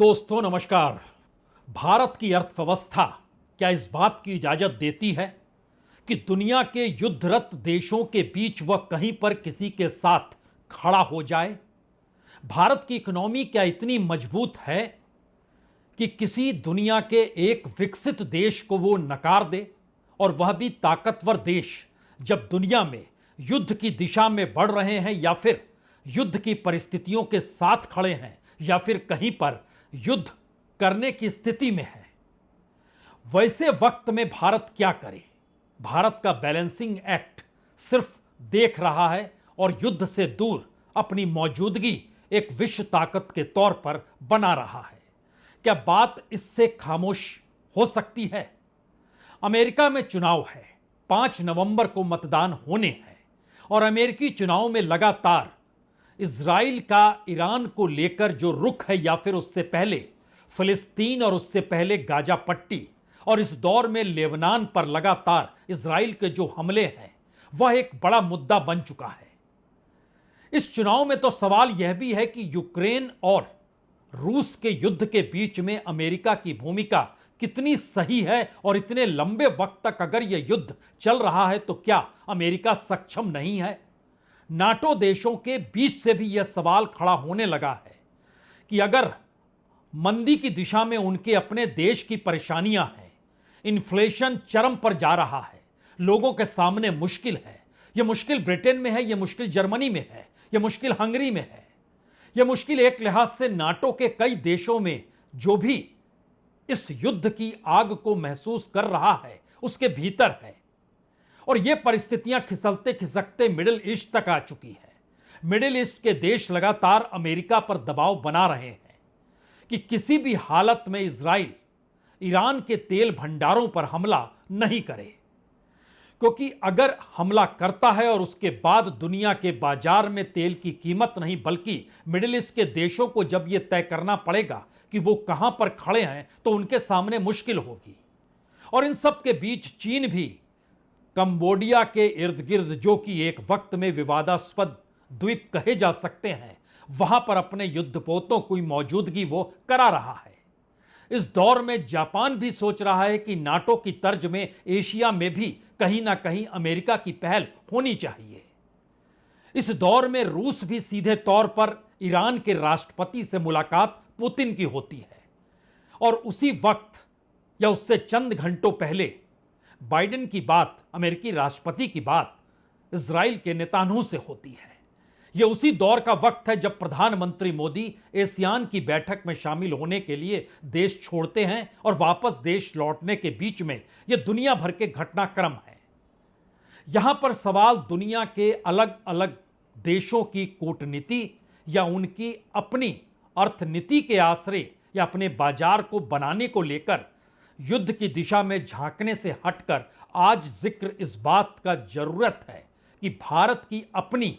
दोस्तों नमस्कार। भारत की अर्थव्यवस्था क्या इस बात की इजाजत देती है कि दुनिया के युद्धरत देशों के बीच वह कहीं पर किसी के साथ खड़ा हो जाए? भारत की इकोनॉमी क्या इतनी मजबूत है कि किसी दुनिया के एक विकसित देश को वो नकार दे, और वह भी ताकतवर देश, जब दुनिया में युद्ध की दिशा में बढ़ रहे हैं या फिर युद्ध की परिस्थितियों के साथ खड़े हैं या फिर कहीं पर युद्ध करने की स्थिति में है? वैसे वक्त में भारत क्या करे? भारत का बैलेंसिंग एक्ट सिर्फ देख रहा है और युद्ध से दूर अपनी मौजूदगी एक विश्व ताकत के तौर पर बना रहा है। क्या बात इससे खामोश हो सकती है? अमेरिका में चुनाव है, 5 नवंबर को मतदान होने हैं, और अमेरिकी चुनाव में लगातार इजराइल का ईरान को लेकर जो रुख है, या फिर उससे पहले फिलिस्तीन और उससे पहले गाजा पट्टी, और इस दौर में लेबनान पर लगातार इजराइल के जो हमले हैं, वह एक बड़ा मुद्दा बन चुका है। इस चुनाव में तो सवाल यह भी है कि यूक्रेन और रूस के युद्ध के बीच में अमेरिका की भूमिका कितनी सही है, और इतने लंबे वक्त तक अगर यह युद्ध चल रहा है तो क्या अमेरिका सक्षम नहीं है? नाटो देशों के बीच से भी यह सवाल खड़ा होने लगा है कि अगर मंदी की दिशा में उनके अपने देश की परेशानियां हैं, इन्फ्लेशन चरम पर जा रहा है, लोगों के सामने मुश्किल है, यह मुश्किल ब्रिटेन में है, यह मुश्किल जर्मनी में है, यह मुश्किल हंगरी में है, यह मुश्किल एक लिहाज से नाटो के कई देशों में जो भी इस युद्ध की आग को महसूस कर रहा है उसके भीतर है। और यह परिस्थितियां खिसलते खिसकते मिडिल ईस्ट तक आ चुकी है। मिडिल ईस्ट के देश लगातार अमेरिका पर दबाव बना रहे हैं कि किसी भी हालत में इजराइल ईरान के तेल भंडारों पर हमला नहीं करे, क्योंकि अगर हमला करता है और उसके बाद दुनिया के बाजार में तेल की कीमत नहीं बल्कि मिडिल ईस्ट के देशों को जब यह तय करना पड़ेगा कि वो कहां पर खड़े हैं, तो उनके सामने मुश्किल होगी। और इन सब के बीच चीन भी कंबोडिया के इर्द गिर्द, जो कि एक वक्त में विवादास्पद द्वीप कहे जा सकते हैं, वहां पर अपने युद्धपोतों की मौजूदगी वो करा रहा है। इस दौर में जापान भी सोच रहा है कि नाटो की तर्ज में एशिया में भी कहीं ना कहीं अमेरिका की पहल होनी चाहिए। इस दौर में रूस भी सीधे तौर पर ईरान के राष्ट्रपति से मुलाकात पुतिन की होती है, और उसी वक्त या उससे चंद घंटों पहले बाइडेन की बात, अमेरिकी राष्ट्रपति की बात, इजराइल के नेतान्याहू से होती है। यह उसी दौर का वक्त है जब प्रधानमंत्री मोदी एशियान की बैठक में शामिल होने के लिए देश छोड़ते हैं, और वापस देश लौटने के बीच में यह दुनिया भर के घटनाक्रम है। यहां पर सवाल दुनिया के अलग अलग देशों की कूटनीति या उनकी अपनी अर्थनीति के आश्रय या अपने बाजार को बनाने को लेकर युद्ध की दिशा में झांकने से हटकर आज जिक्र इस बात का जरूरत है कि भारत की अपनी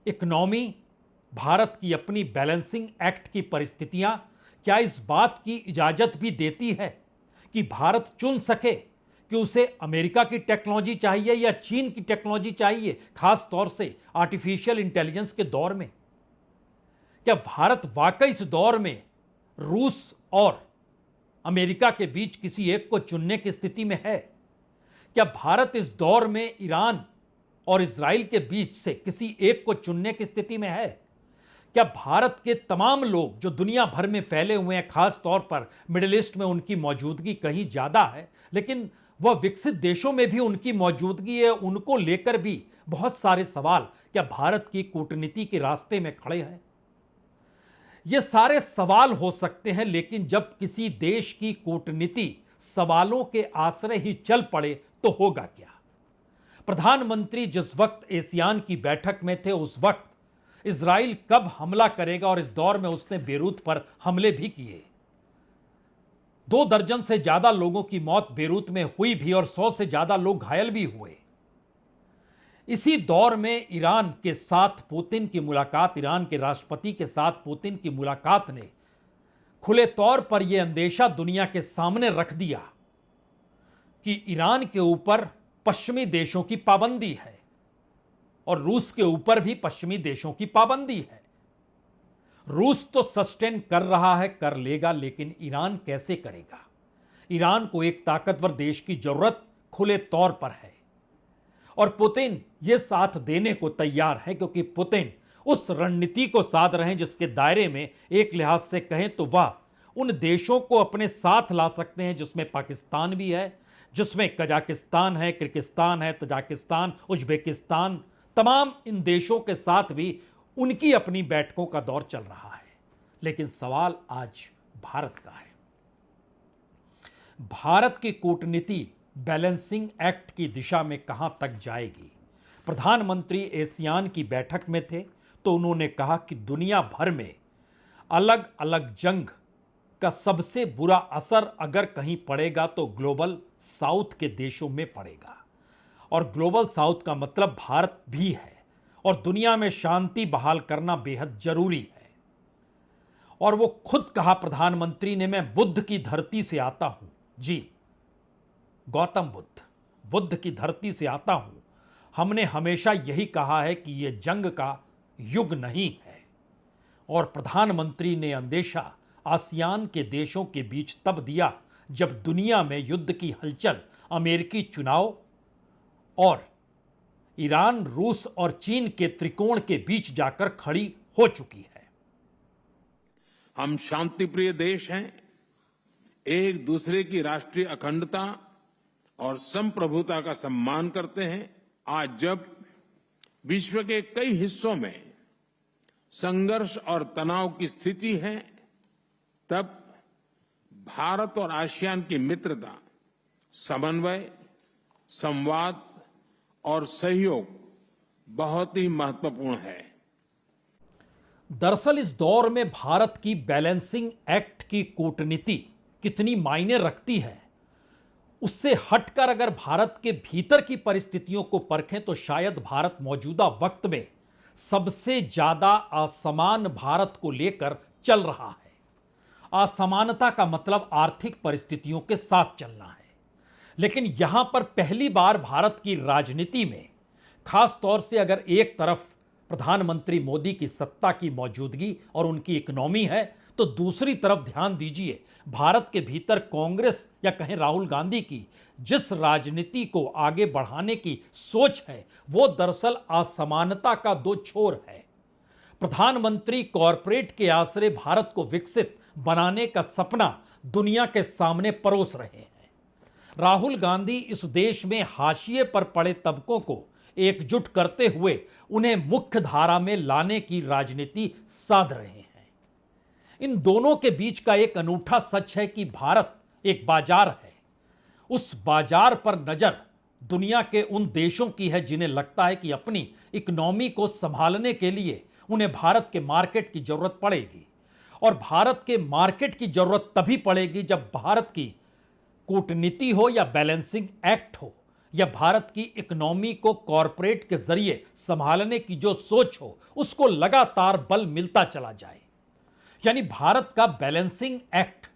इकोनॉमी, भारत की अपनी बैलेंसिंग एक्ट की परिस्थितियां क्या इस बात की इजाजत भी देती है कि भारत चुन सके कि उसे अमेरिका की टेक्नोलॉजी चाहिए या चीन की टेक्नोलॉजी चाहिए, खास तौर से आर्टिफिशियल इंटेलिजेंस के दौर में? क्या भारत वाकई इस दौर में रूस और अमेरिका के बीच किसी एक को चुनने की स्थिति में है? क्या भारत इस दौर में ईरान और इजराइल के बीच से किसी एक को चुनने की स्थिति में है? क्या भारत के तमाम लोग जो दुनिया भर में फैले हुए हैं, खास तौर पर मिडिल ईस्ट में उनकी मौजूदगी कहीं ज्यादा है, लेकिन वह विकसित देशों में भी उनकी मौजूदगी है, उनको लेकर भी बहुत सारे सवाल क्या भारत की कूटनीति के रास्ते में खड़े हैं? ये सारे सवाल हो सकते हैं, लेकिन जब किसी देश की कूटनीति सवालों के आश्रय ही चल पड़े तो होगा क्या? प्रधानमंत्री जिस वक्त एशियान की बैठक में थे, उस वक्त इजराइल कब हमला करेगा, और इस दौर में उसने बेरूत पर हमले भी किए। 2 दर्जन से ज्यादा लोगों की मौत बेरूत में हुई भी, और 100 से ज्यादा लोग घायल भी हुए। इसी दौर में ईरान के साथ पुतिन की मुलाकात, ईरान के राष्ट्रपति के साथ पुतिन की मुलाकात ने खुले तौर पर यह अंदेशा दुनिया के सामने रख दिया कि ईरान के ऊपर पश्चिमी देशों की पाबंदी है, और रूस के ऊपर भी पश्चिमी देशों की पाबंदी है। रूस तो सस्टेन कर रहा है, कर लेगा, लेकिन ईरान कैसे करेगा? ईरान को एक ताकतवर देश की जरूरत खुले तौर पर है और पुतिन यह साथ देने को तैयार है, क्योंकि पुतिन उस रणनीति को साध रहे हैं जिसके दायरे में एक लिहाज से कहें तो वह उन देशों को अपने साथ ला सकते हैं जिसमें पाकिस्तान भी है, जिसमें कजाकिस्तान है, किर्गिस्तान है, तजाकिस्तान, उज्बेकिस्तान, तमाम इन देशों के साथ भी उनकी अपनी बैठकों का दौर चल रहा है। लेकिन सवाल आज भारत का है। भारत की कूटनीति बैलेंसिंग एक्ट की दिशा में कहां तक जाएगी? प्रधानमंत्री एशियान की बैठक में थे तो उन्होंने कहा कि दुनिया भर में अलग अलग जंग का सबसे बुरा असर अगर कहीं पड़ेगा तो ग्लोबल साउथ के देशों में पड़ेगा, और ग्लोबल साउथ का मतलब भारत भी है, और दुनिया में शांति बहाल करना बेहद जरूरी है। और वो खुद कहा प्रधानमंत्री ने, मैं बुद्ध की धरती से आता हूं। जी, गौतम बुद्ध की धरती से आता हूं। हमने हमेशा यही कहा है कि यह जंग का युग नहीं है, और प्रधानमंत्री ने अंदेशा आसियान के देशों के बीच तब दिया जब दुनिया में युद्ध की हलचल अमेरिकी चुनाव और ईरान, रूस और चीन के त्रिकोण के बीच जाकर खड़ी हो चुकी है। हम शांतिप्रिय देश हैं, एक दूसरे की राष्ट्रीय अखंडता और संप्रभुता का सम्मान करते हैं। आज जब विश्व के कई हिस्सों में संघर्ष और तनाव की स्थिति है, तब भारत और आसियान की मित्रता, समन्वय, संवाद और सहयोग बहुत ही महत्वपूर्ण है। दरअसल इस दौर में भारत की बैलेंसिंग एक्ट की कूटनीति कितनी मायने रखती है, उससे हटकर अगर भारत के भीतर की परिस्थितियों को परखें तो शायद भारत मौजूदा वक्त में सबसे ज्यादा असमान भारत को लेकर चल रहा है। असमानता का मतलब आर्थिक परिस्थितियों के साथ चलना है। लेकिन यहां पर पहली बार भारत की राजनीति में, खास तौर से अगर एक तरफ प्रधानमंत्री मोदी की सत्ता की मौजूदगी और उनकी इकोनॉमी है, तो दूसरी तरफ ध्यान दीजिए भारत के भीतर कांग्रेस या कहें राहुल गांधी की जिस राजनीति को आगे बढ़ाने की सोच है, वो दरअसल असमानता का दो छोर है। प्रधानमंत्री कॉरपोरेट के आश्रय भारत को विकसित बनाने का सपना दुनिया के सामने परोस रहे हैं। राहुल गांधी इस देश में हाशिए पर पड़े तबकों को एकजुट करते हुए उन्हें मुख्य धारा में लाने की राजनीति साध रहे हैं। इन दोनों के बीच का एक अनूठा सच है कि भारत एक बाजार है। उस बाजार पर नजर दुनिया के उन देशों की है जिन्हें लगता है कि अपनी इकोनॉमी को संभालने के लिए उन्हें भारत के मार्केट की जरूरत पड़ेगी, और भारत के मार्केट की जरूरत तभी पड़ेगी जब भारत की कूटनीति हो या बैलेंसिंग एक्ट हो, या भारत की इकोनॉमी को कॉरपोरेट के जरिए संभालने की जो सोच हो, उसको लगातार बल मिलता चला जाए। यानी भारत का बैलेंसिंग एक्ट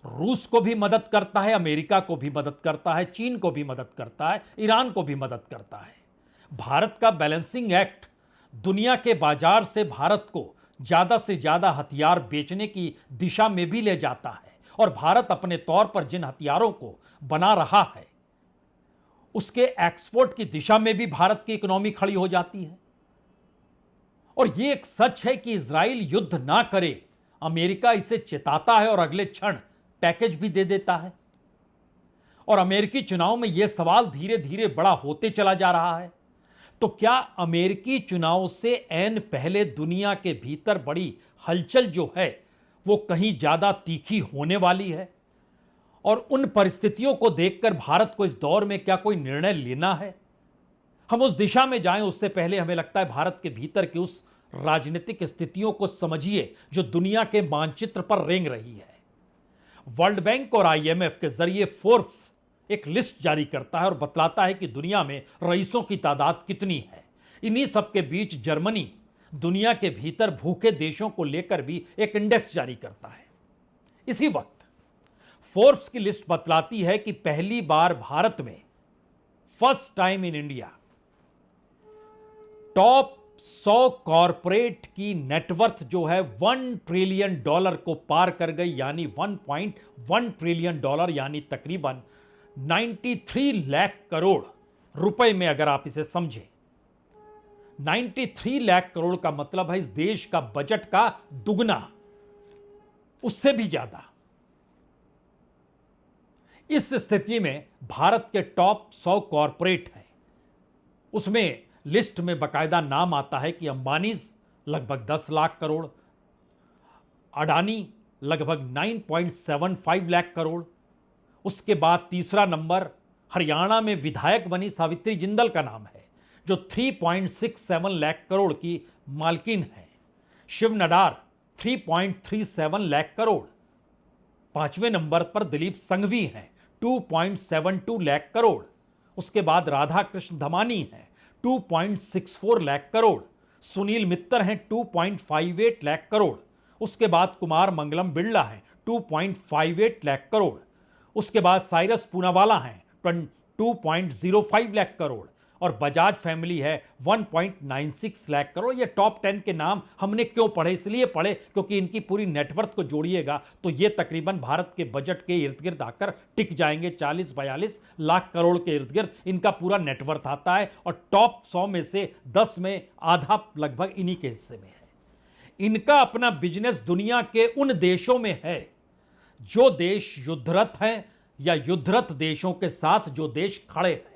रूस को भी मदद करता है, अमेरिका को भी मदद करता है, चीन को भी मदद करता है, ईरान को भी मदद करता है। भारत का बैलेंसिंग एक्ट दुनिया के बाजार से भारत को ज्यादा से ज्यादा हथियार बेचने की दिशा में भी ले जाता है, और भारत अपने तौर पर जिन हथियारों को बना रहा है उसके एक्सपोर्ट की दिशा में भी भारत की इकोनॉमी खड़ी हो जाती है। और यह एक सच है कि इजराइल युद्ध ना करे, अमेरिका इसे चिताता है और अगले क्षण पैकेज भी दे देता है। और अमेरिकी चुनाव में यह सवाल धीरे धीरे बड़ा होते चला जा रहा है, तो क्या अमेरिकी चुनाव से ऐन पहले दुनिया के भीतर बड़ी हलचल जो है वो कहीं ज्यादा तीखी होने वाली है? और उन परिस्थितियों को देखकर भारत को इस दौर में क्या कोई निर्णय लेना है? हम उस दिशा में जाएं उससे पहले हमें लगता है भारत के भीतर की उस राजनीतिक स्थितियों को समझिए जो दुनिया के मानचित्र पर रेंग रही है। वर्ल्ड बैंक और आईएमएफ के जरिए फोर्ब्स एक लिस्ट जारी करता है और बतलाता है कि दुनिया में रईसों की तादाद कितनी है। इन्हीं सब के बीच जर्मनी दुनिया के भीतर भूखे देशों को लेकर भी एक इंडेक्स जारी करता है। इसी वक्त फोर्ब्स की लिस्ट बतलाती है कि पहली बार भारत में, first time in India, top 100 corporate की नेटवर्थ जो है $1 ट्रिलियन को पार कर गई, यानी 1.1 ट्रिलियन डॉलर, यानी तकरीबन 93 लाख करोड़ रुपए में अगर आप इसे समझें। 93 लाख करोड़ का मतलब है इस देश का बजट का दुगना, उससे भी ज्यादा। इस स्थिति में भारत के टॉप 100 कॉरपोरेट हैं, उसमें लिस्ट में बकायदा नाम आता है कि अंबानीज लगभग 10 लाख करोड़, अडानी लगभग 9.75 लाख करोड़। उसके बाद तीसरा नंबर हरियाणा में विधायक बनी सावित्री जिंदल का नाम है, जो 3.67 लाख करोड़ की मालकिन है। शिव नडार 3.37 लाख करोड़। पांचवें नंबर पर दिलीप संघवी हैं, 2.72 लाख करोड़। उसके बाद राधा कृष्ण धमानी हैं, 2.64 लाख करोड़। सुनील मित्तर हैं, 2.58 लाख करोड़। उसके बाद कुमार मंगलम बिरला हैं, 2.58 लाख करोड़। उसके बाद साइरस पूनावाला हैं, 2.05 लाख करोड़। और बजाज फैमिली है 1.96 लाख करोड़। ये टॉप 10 के नाम हमने क्यों पढ़े? इसलिए पढ़े क्योंकि इनकी पूरी नेटवर्थ को जोड़िएगा तो ये तकरीबन भारत के बजट के इर्द गिर्द आकर टिक जाएंगे। 40-42 लाख करोड़ के इर्द गिर्द इनका पूरा नेटवर्थ आता है, और टॉप 100 में से 10 में आधा लगभग इन्हीं के हिस्से में है। इनका अपना बिजनेस दुनिया के उन देशों में है जो देश युद्धरत हैं, या युद्धरत देशों के साथ जो देश खड़े हैं।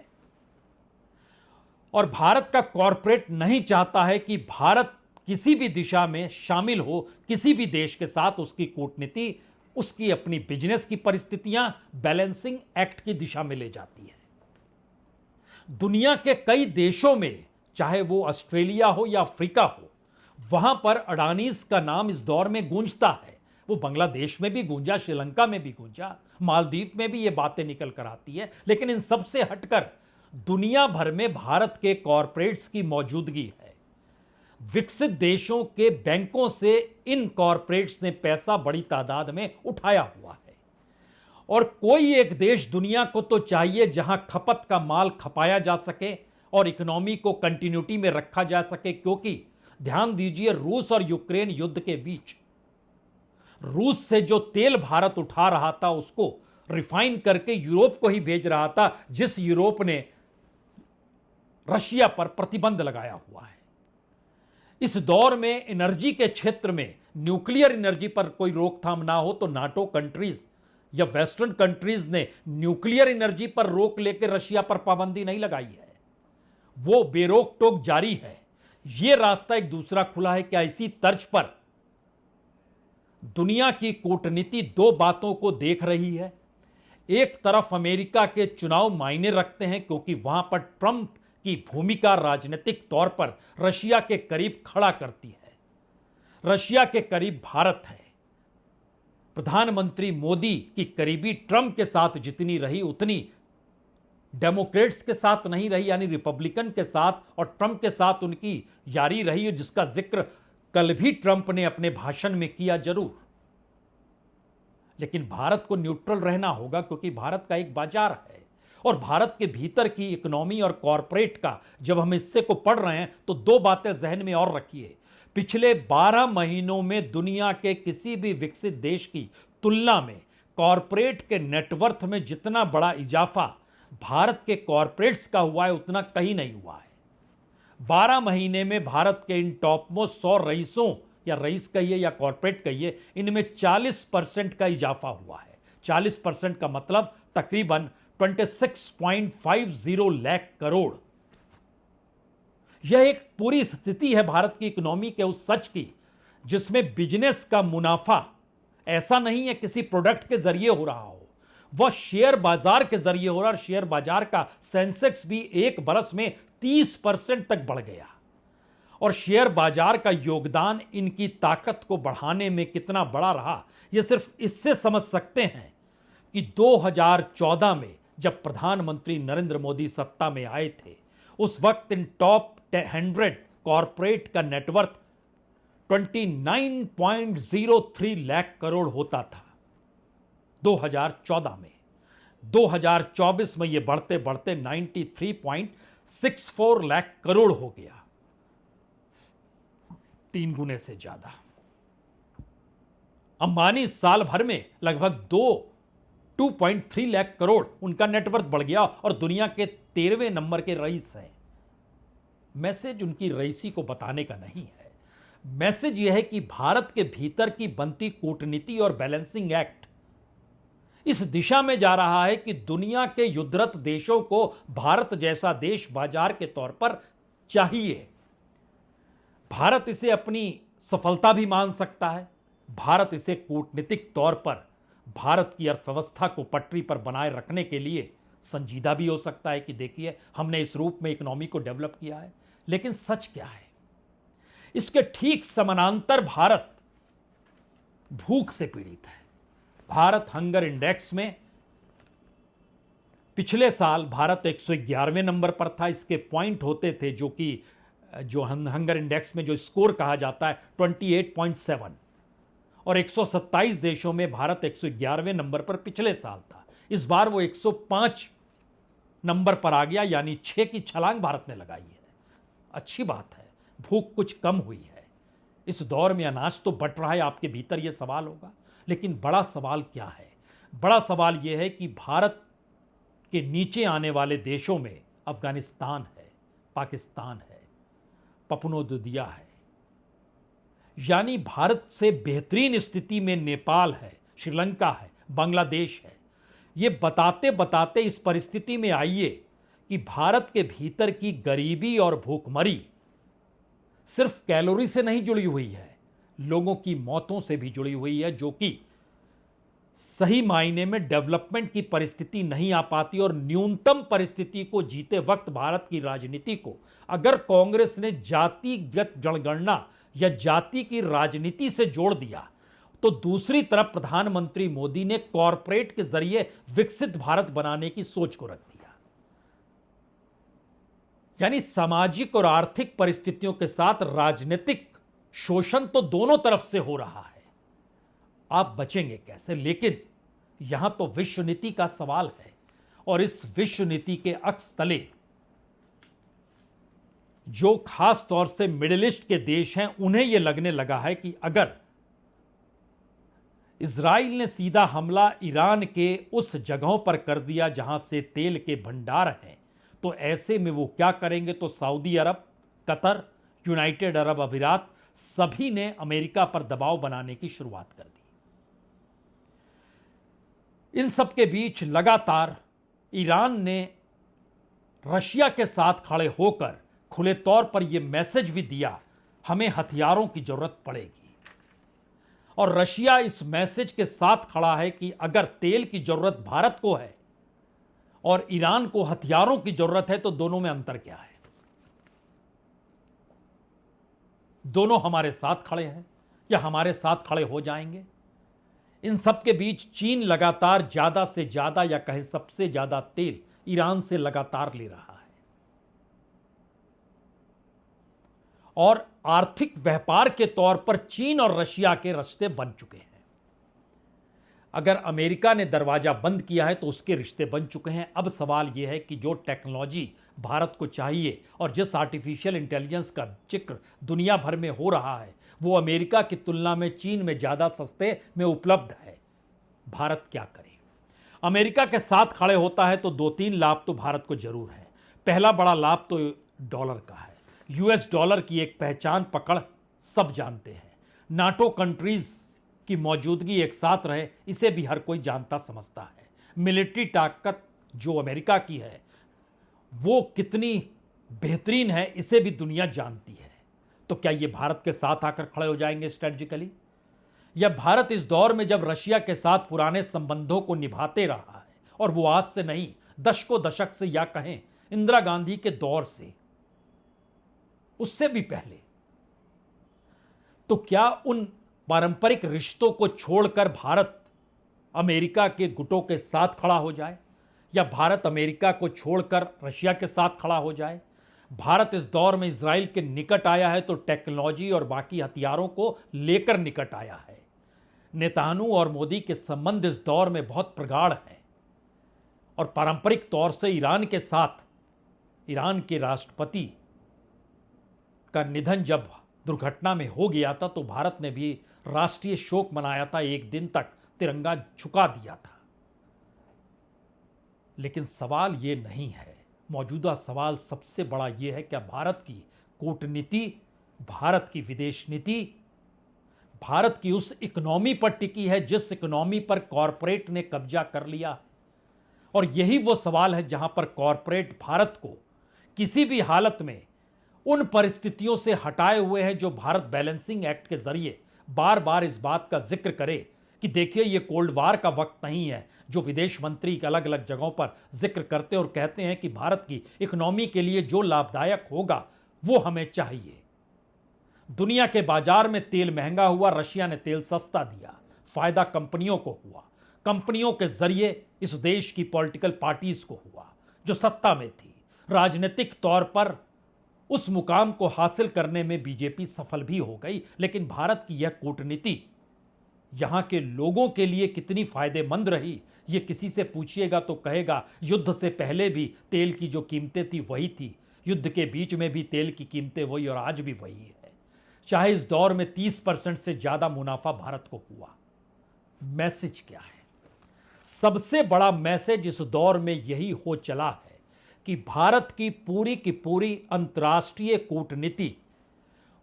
और भारत का कॉरपोरेट नहीं चाहता है कि भारत किसी भी दिशा में शामिल हो किसी भी देश के साथ। उसकी कूटनीति, उसकी अपनी बिजनेस की परिस्थितियां बैलेंसिंग एक्ट की दिशा में ले जाती है। दुनिया के कई देशों में, चाहे वो ऑस्ट्रेलिया हो या अफ्रीका हो, वहां पर अडानीज का नाम इस दौर में गूंजता है। वो बांग्लादेश में भी गूंजा, श्रीलंका में भी गूंजा, मालदीव में भी ये बातें निकल कर आती है। लेकिन इन सबसे हटकर दुनिया भर में भारत के कॉरपोरेट्स की मौजूदगी है। विकसित देशों के बैंकों से इन कॉरपोरेट्स ने पैसा बड़ी तादाद में उठाया हुआ है। और कोई एक देश दुनिया को तो चाहिए जहां खपत का माल खपाया जा सके और इकोनॉमी को कंटिन्यूटी में रखा जा सके, क्योंकि ध्यान दीजिए, रूस और यूक्रेन युद्ध के बीच रूस से जो तेल भारत उठा रहा था उसको रिफाइन करके यूरोप को ही भेज रहा था, जिस यूरोप ने रशिया पर प्रतिबंध लगाया हुआ है। इस दौर में एनर्जी के क्षेत्र में न्यूक्लियर एनर्जी पर कोई रोकथाम ना हो तो नाटो कंट्रीज या वेस्टर्न कंट्रीज ने न्यूक्लियर एनर्जी पर रोक लेकर रशिया पर पाबंदी नहीं लगाई है। वो बेरोक टोक जारी है। यह रास्ता एक दूसरा खुला है। क्या इसी तर्ज पर दुनिया की कूटनीति दो बातों को देख रही है? एक तरफ अमेरिका के चुनाव मायने रखते हैं क्योंकि वहां पर ट्रंप की भूमिका राजनीतिक तौर पर रशिया के करीब खड़ा करती है। रशिया के करीब भारत है। प्रधानमंत्री मोदी की करीबी ट्रंप के साथ जितनी रही उतनी डेमोक्रेट्स के साथ नहीं रही, यानी रिपब्लिकन के साथ और ट्रंप के साथ उनकी यारी रही है, जिसका जिक्र कल भी ट्रंप ने अपने भाषण में किया जरूर। लेकिन भारत को न्यूट्रल रहना होगा क्योंकि भारत का एक बाजार है, और भारत के भीतर की इकोनॉमी और कॉरपोरेट का जब हम हिस्से को पढ़ रहे हैं तो दो बातें जहन में और रखिए। पिछले 12 महीनों में दुनिया के किसी भी विकसित देश की तुलना में कॉरपोरेट के नेटवर्थ में जितना बड़ा इजाफा भारत के कॉरपोरेट्स का हुआ है उतना कहीं नहीं हुआ है। 12 महीने में भारत के इन टॉप मोस्ट 100 रईसों, या रईस कहिए या कॉरपोरेट कहिए, इनमें 40% का इजाफा हुआ है। 40% का मतलब तकरीबन 26.50 लाख करोड़। यह एक पूरी स्थिति है भारत की इकोनॉमी के उस सच की जिसमें बिजनेस का मुनाफा ऐसा नहीं है किसी प्रोडक्ट के जरिए हो रहा हो, वह शेयर बाजार के जरिए हो रहा है। और शेयर बाजार का सेंसेक्स भी एक बरस में 30% तक बढ़ गया। और शेयर बाजार का योगदान इनकी ताकत को बढ़ाने में कितना बड़ा रहा, यह सिर्फ इससे समझ सकते हैं कि 2014 में जब प्रधानमंत्री नरेंद्र मोदी सत्ता में आए थे, उस वक्त इन टॉप 100 कॉरपोरेट का नेटवर्थ 29.03 लाख करोड़ होता था 2014 में। 2024 में यह बढ़ते बढ़ते 93.64 लाख करोड़ हो गया। 3 गुने से ज्यादा। अंबानी साल भर में लगभग 2.3 लाख करोड़ उनका नेटवर्थ बढ़ गया और दुनिया के 13वें नंबर के रईस हैं। मैसेज उनकी रईसी को बताने का नहीं है। मैसेज यह है कि भारत के भीतर की बनती कूटनीति और बैलेंसिंग एक्ट इस दिशा में जा रहा है कि दुनिया के युद्धरत देशों को भारत जैसा देश बाजार के तौर पर चाहिए। भारत इसे अपनी सफलता भी मान सकता है। भारत इसे कूटनीतिक तौर पर भारत की अर्थव्यवस्था को पटरी पर बनाए रखने के लिए संजीदा भी हो सकता है कि देखिए हमने इस रूप में इकोनॉमी को डेवलप किया है। लेकिन सच क्या है? इसके ठीक समानांतर भारत भूख से पीड़ित है। भारत हंगर इंडेक्स में पिछले साल भारत 111वें नंबर पर था। इसके पॉइंट होते थे जो हंगर इंडेक्स में जो स्कोर कहा जाता है 28.7 और 127 देशों में भारत 111वें नंबर पर पिछले साल था। इस बार वो 105 नंबर पर आ गया, यानी 6 की छलांग भारत ने लगाई है। अच्छी बात है, भूख कुछ कम हुई है। इस दौर में अनाज तो बट रहा है, आपके भीतर यह सवाल होगा। लेकिन बड़ा सवाल क्या है? बड़ा सवाल यह है कि भारत के नीचे आने वाले देशों में अफगानिस्तान है, पाकिस्तान है, पपुनोदुदिया है, यानी भारत से बेहतरीन स्थिति में नेपाल है, श्रीलंका है, बांग्लादेश है। ये बताते बताते इस परिस्थिति में आइए कि भारत के भीतर की गरीबी और भूखमरी सिर्फ कैलोरी से नहीं जुड़ी हुई है, लोगों की मौतों से भी जुड़ी हुई है, जो कि सही मायने में डेवलपमेंट की परिस्थिति नहीं आ पाती। और न्यूनतम परिस्थिति को जीते वक्त भारत की राजनीति को अगर कांग्रेस ने जातिगत जनगणना या जाति की राजनीति से जोड़ दिया, तो दूसरी तरफ प्रधानमंत्री मोदी ने कॉरपोरेट के जरिए विकसित भारत बनाने की सोच को रख दिया। यानी सामाजिक और आर्थिक परिस्थितियों के साथ राजनीतिक शोषण तो दोनों तरफ से हो रहा है। आप बचेंगे कैसे? लेकिन यहां तो विश्व नीति का सवाल है और इस विश्व नीति के अक्स तले जो खास तौर से मिडिल ईस्ट के देश हैं, उन्हें यह लगने लगा है कि अगर इजराइल ने सीधा हमला ईरान के उस जगहों पर कर दिया जहां से तेल के भंडार हैं, तो ऐसे में वो क्या करेंगे? तो सऊदी अरब, कतर, यूनाइटेड अरब अमीरात सभी ने अमेरिका पर दबाव बनाने की शुरुआत कर दी। इन सब के बीच लगातार ईरान ने रशिया के साथ खड़े होकर खुले तौर पर यह मैसेज भी दिया, हमें हथियारों की जरूरत पड़ेगी। और रशिया इस मैसेज के साथ खड़ा है कि अगर तेल की जरूरत भारत को है और ईरान को हथियारों की जरूरत है, तो दोनों में अंतर क्या है? दोनों हमारे साथ खड़े हैं या हमारे साथ खड़े हो जाएंगे? इन सब के बीच चीन लगातार ज्यादा से ज्यादा या कहें सबसे ज्यादा तेल ईरान से लगातार ले रहा है और आर्थिक व्यापार के तौर पर चीन और रशिया के रिश्ते बन चुके हैं। अगर अमेरिका ने दरवाजा बंद किया है तो उसके रिश्ते बन चुके हैं। अब सवाल यह है कि जो टेक्नोलॉजी भारत को चाहिए और जिस आर्टिफिशियल इंटेलिजेंस का जिक्र दुनिया भर में हो रहा है, वो अमेरिका की तुलना में चीन में ज्यादा सस्ते में उपलब्ध है। भारत क्या करे? अमेरिका के साथ खड़े होता है तो 2-3 लाभ तो भारत को जरूर है। पहला बड़ा लाभ तो डॉलर का है। यूएस डॉलर की एक पहचान पकड़ सब जानते हैं। नाटो कंट्रीज की मौजूदगी एक साथ रहे, इसे भी हर कोई जानता समझता है। मिलिट्री ताकत जो अमेरिका की है वो कितनी बेहतरीन है, इसे भी दुनिया जानती है। तो क्या ये भारत के साथ आकर खड़े हो जाएंगे स्ट्रेटजिकली? या भारत इस दौर में जब रशिया के साथ पुराने संबंधों को निभाते रहा है, और वो आज से नहीं, दशकों दशक से, या कहें इंदिरा गांधी के दौर से, उससे भी पहले, तो क्या उन पारंपरिक रिश्तों को छोड़कर भारत अमेरिका के गुटों के साथ खड़ा हो जाए? या भारत अमेरिका को छोड़कर रशिया के साथ खड़ा हो जाए? भारत इस दौर में इजराइल के निकट आया है तो टेक्नोलॉजी और बाकी हथियारों को लेकर निकट आया है। नेतान्याहू और मोदी के संबंध इस दौर में बहुत प्रगाढ़ हैं और पारंपरिक तौर से ईरान के साथ ईरान के राष्ट्रपति का निधन जब दुर्घटना में हो गया था तो भारत ने भी राष्ट्रीय शोक मनाया था, एक दिन तक तिरंगा झुका दिया था। लेकिन सवाल ये नहीं है, मौजूदा सवाल सबसे बड़ा ये है, क्या भारत की कूटनीति, भारत की विदेश नीति, भारत की उस इकोनॉमी पर टिकी है जिस इकोनॉमी पर कॉरपोरेट ने कब्जा कर लिया? और यही वो सवाल है जहां पर कॉरपोरेट भारत को किसी भी हालत में उन परिस्थितियों से हटाए हुए हैं जो भारत बैलेंसिंग एक्ट के जरिए बार बार इस बात का जिक्र करे कि देखिए ये कोल्ड वार का वक्त नहीं है, जो विदेश मंत्री अलग अलग जगहों पर जिक्र करते और कहते हैं कि भारत की इकोनॉमी के लिए जो लाभदायक होगा वो हमें चाहिए। दुनिया के बाजार में तेल महंगा हुआ, रशिया ने तेल सस्ता दिया, फायदा कंपनियों को हुआ, कंपनियों के जरिए इस देश की पॉलिटिकल पार्टीज को हुआ जो सत्ता में थी। राजनीतिक तौर पर उस मुकाम को हासिल करने में बीजेपी सफल भी हो गई, लेकिन भारत की यह कूटनीति यहां के लोगों के लिए कितनी फायदेमंद रही, ये किसी से पूछिएगा तो कहेगा युद्ध से पहले भी तेल की जो कीमतें थी वही थी, युद्ध के बीच में भी तेल की कीमतें वही और आज भी वही है। चाहे इस दौर में 30% से ज्यादा मुनाफा भारत को हुआ। मैसेज क्या है? सबसे बड़ा मैसेज इस दौर में यही हो चला है कि भारत की पूरी अंतर्राष्ट्रीय कूटनीति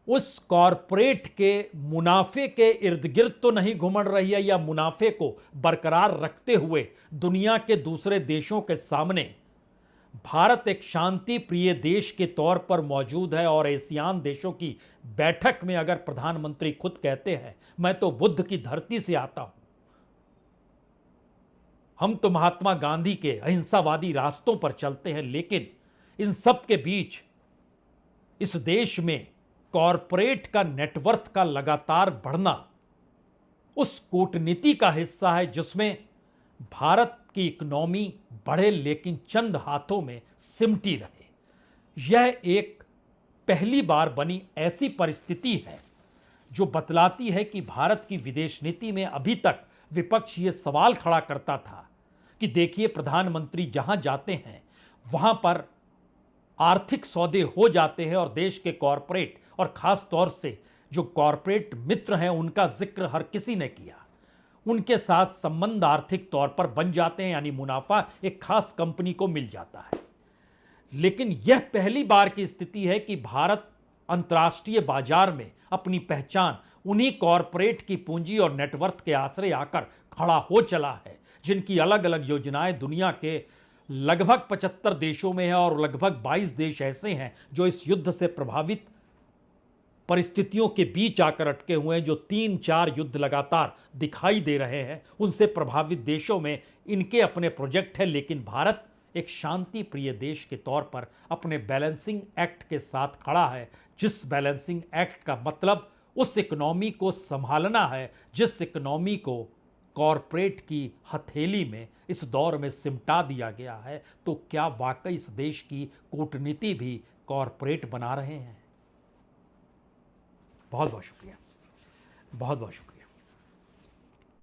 उस कॉरपोरेट के मुनाफे के इर्द गिर्द तो नहीं घुमड़ रही है, या मुनाफे को बरकरार रखते हुए दुनिया के दूसरे देशों के सामने भारत एक शांति प्रिय देश के तौर पर मौजूद है। और एशियान देशों की बैठक में अगर प्रधानमंत्री खुद कहते हैं मैं तो बुद्ध की धरती से आता हूं, हम तो महात्मा गांधी के अहिंसावादी रास्तों पर चलते हैं, लेकिन इन सब के बीच इस देश में कॉरपोरेट का नेटवर्थ का लगातार बढ़ना उस कूटनीति का हिस्सा है जिसमें भारत की इकोनॉमी बढ़े लेकिन चंद हाथों में सिमटी रहे। यह एक पहली बार बनी ऐसी परिस्थिति है जो बतलाती है कि भारत की विदेश नीति में अभी तक विपक्ष ये सवाल खड़ा करता था कि देखिए प्रधानमंत्री जहां जाते हैं वहां पर आर्थिक सौदे हो जाते हैं और देश के कॉरपोरेट और खास तौर से जो कॉरपोरेट मित्र हैं उनका जिक्र हर किसी ने किया, उनके साथ संबंध आर्थिक तौर पर बन जाते हैं, यानी मुनाफा एक खास कंपनी को मिल जाता है। लेकिन यह पहली बार की स्थिति है कि भारत अंतर्राष्ट्रीय बाजार में अपनी पहचान उन्हीं कॉरपोरेट की पूंजी और नेटवर्थ के आश्रय आकर खड़ा हो चला है जिनकी अलग अलग योजनाएं दुनिया के लगभग 75 देशों में है और लगभग 22 देश ऐसे हैं जो इस युद्ध से प्रभावित परिस्थितियों के बीच आकर अटके हुए हैं, जो 3-4 युद्ध लगातार दिखाई दे रहे हैं। उनसे प्रभावित देशों में इनके अपने प्रोजेक्ट हैं, लेकिन भारत एक शांति प्रिय देश के तौर पर अपने बैलेंसिंग एक्ट के साथ खड़ा है, जिस बैलेंसिंग एक्ट का मतलब उस इकोनॉमी को संभालना है जिस इकोनॉमी को कॉरपोरेट की हथेली में इस दौर में सिमटा दिया गया है। तो क्या वाकई इस देश की कूटनीति भी कॉरपोरेट बना रहे हैं? बहुत बहुत शुक्रिया, बहुत बहुत शुक्रिया।